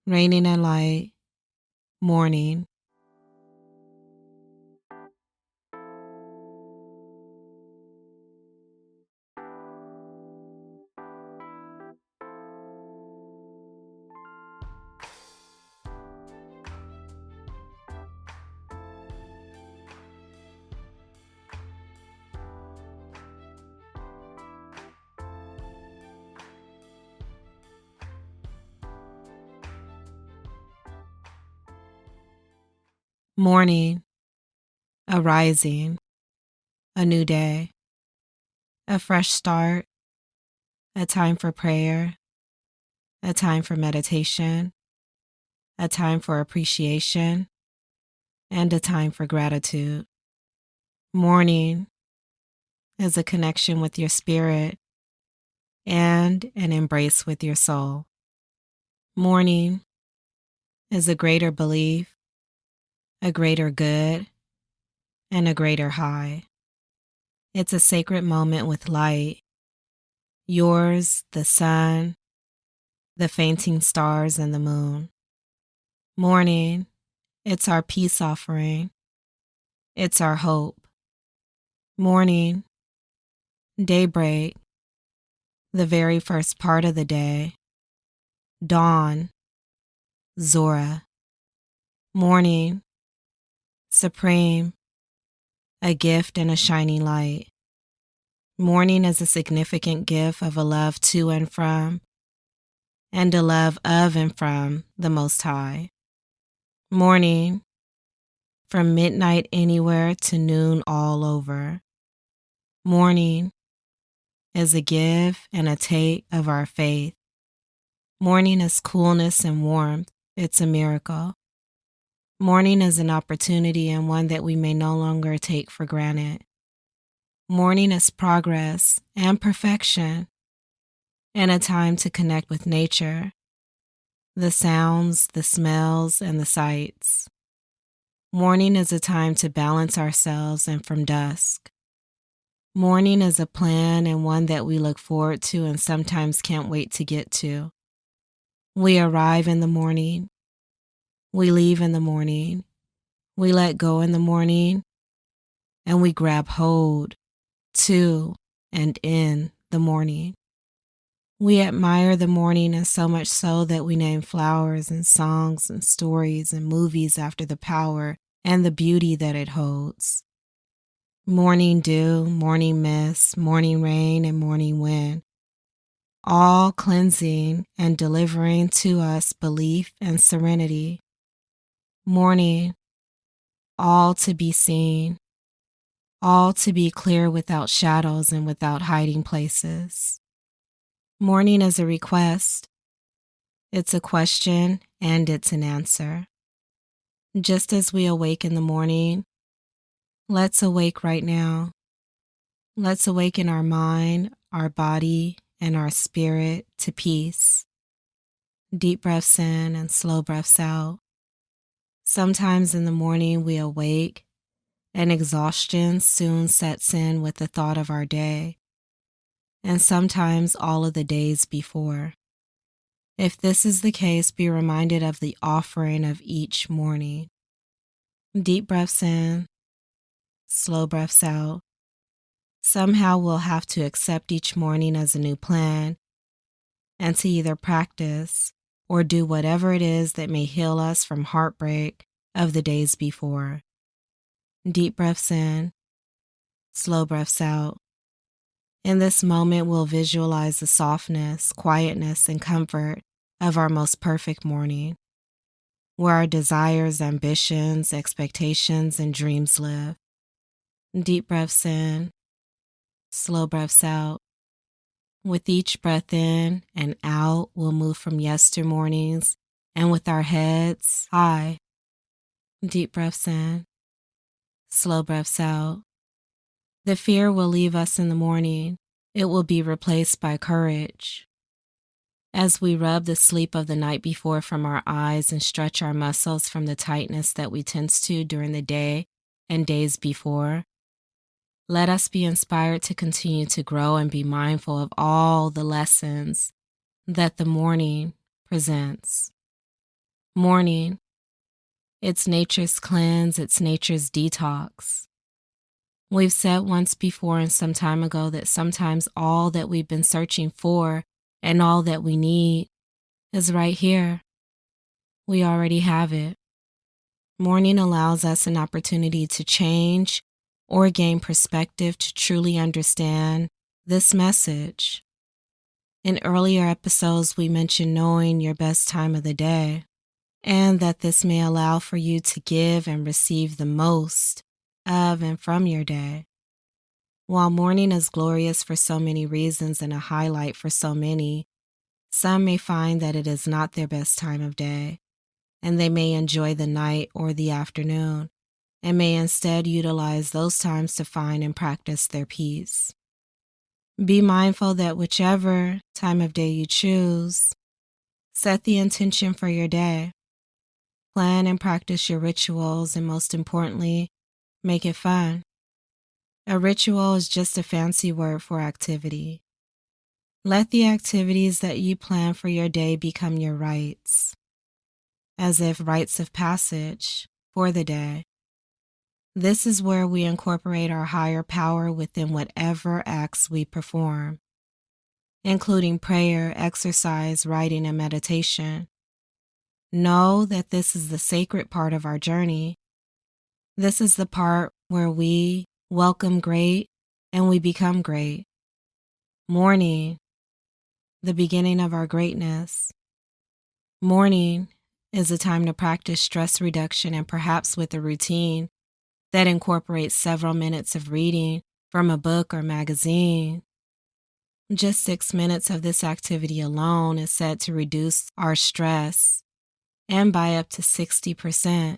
Raining and light, morning. Morning, a rising, a new day, a fresh start, a time for prayer, a time for meditation, a time for appreciation, and a time for gratitude. Morning is a connection with your spirit and an embrace with your soul. Morning is a greater belief, a greater good, and a greater high. It's a sacred moment with light, yours, the sun, the fainting stars, and the moon. Morning, it's our peace offering. It's our hope. Morning, daybreak, the very first part of the day. Dawn, Zora. Morning, supreme, a gift and a shining light. Morning is a significant gift of a love to and from, and a love of and from the Most High. Morning, from midnight anywhere to noon all over. Morning is a give and a take of our faith. Morning is coolness and warmth. It's a miracle. Morning is an opportunity and one that we may no longer take for granted. Morning is progress and perfection, and a time to connect with nature, the sounds, the smells, and the sights. Morning is a time to balance ourselves and from dusk. Morning is a plan and one that we look forward to and sometimes can't wait to get to. We arrive in the morning. We leave in the morning. We let go in the morning. And we grab hold to and in the morning. We admire the morning, and so much so that we name flowers and songs and stories and movies after the power and the beauty that it holds. Morning dew, morning mist, morning rain, and morning wind, all cleansing and delivering to us belief and serenity. Morning, all to be seen, all to be clear without shadows and without hiding places. Morning is a request. It's a question and it's an answer. Just as we awake in the morning, let's awake right now. Let's awaken our mind, our body, and our spirit to peace. Deep breaths in and slow breaths out. Sometimes in the morning we awake and exhaustion soon sets in with the thought of our day, and sometimes all of the days before. If this is the case, be reminded of the offering of each morning. Deep breaths in, slow breaths out. Somehow we'll have to accept each morning as a new plan and to either practice or do whatever it is that may heal us from heartbreak of the days before. Deep breaths in, slow breaths out. In this moment, we'll visualize the softness, quietness, and comfort of our most perfect morning, where our desires, ambitions, expectations, and dreams live. Deep breaths in, slow breaths out. With each breath in and out, we'll move from yester mornings and with our heads high. Deep breaths in, slow breaths out. The fear will leave us in the morning. It will be replaced by courage. As we rub the sleep of the night before from our eyes and stretch our muscles from the tightness that we tense to during the day and days before, let us be inspired to continue to grow and be mindful of all the lessons that the morning presents. Morning, it's nature's cleanse, it's nature's detox. We've said once before and some time ago that sometimes all that we've been searching for and all that we need is right here. We already have it. Morning allows us an opportunity to change or gain perspective to truly understand this message. In earlier episodes, we mentioned knowing your best time of the day, and that this may allow for you to give and receive the most of and from your day. While morning is glorious for so many reasons and a highlight for so many, some may find that it is not their best time of day, and they may enjoy the night or the afternoon, and may instead utilize those times to find and practice their peace. Be mindful that whichever time of day you choose, set the intention for your day. Plan and practice your rituals, and most importantly, make it fun. A ritual is just a fancy word for activity. Let the activities that you plan for your day become your rites, as if rites of passage for the day. This is where we incorporate our higher power within whatever acts we perform, including prayer, exercise, writing, and meditation. Know that this is the sacred part of our journey. This is the part where we welcome great and we become great. Morning, the beginning of our greatness. Morning is a time to practice stress reduction, and perhaps with a routine that incorporates several minutes of reading from a book or magazine. Just 6 minutes of this activity alone is said to reduce our stress, and by up to 60%.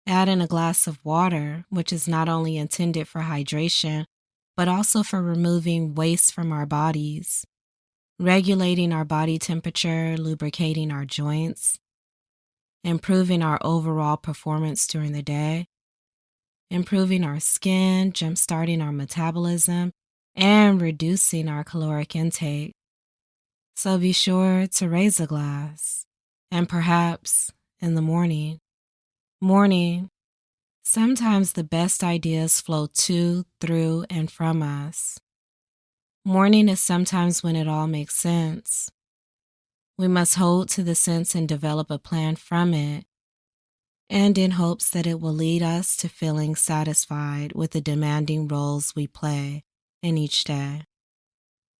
Add in a glass of water, which is not only intended for hydration, but also for removing waste from our bodies, regulating our body temperature, lubricating our joints, improving our overall performance during the day, improving our skin, jumpstarting our metabolism, and reducing our caloric intake. So be sure to raise a glass, and perhaps in the morning. Morning, sometimes the best ideas flow to, through, and from us. Morning is sometimes when it all makes sense. We must hold to the sense and develop a plan from it, and in hopes that it will lead us to feeling satisfied with the demanding roles we play in each day.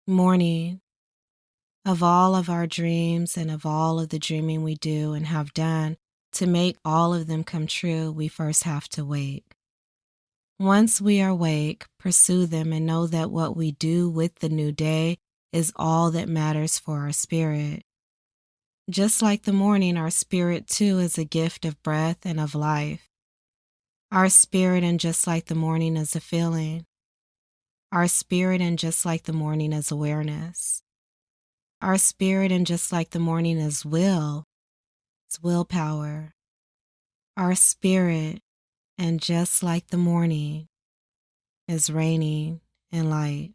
Morning, of all of our dreams and of all of the dreaming we do and have done, to make all of them come true, we first have to wake. Once we are awake, pursue them and know that what we do with the new day is all that matters for our spirit. Just like the morning, our spirit too is a gift of breath and of life. Our spirit, and just like the morning, is a feeling. Our spirit, and just like the morning, is awareness. Our spirit, and just like the morning, is will. It's willpower. Our spirit, and just like the morning, is raining and light.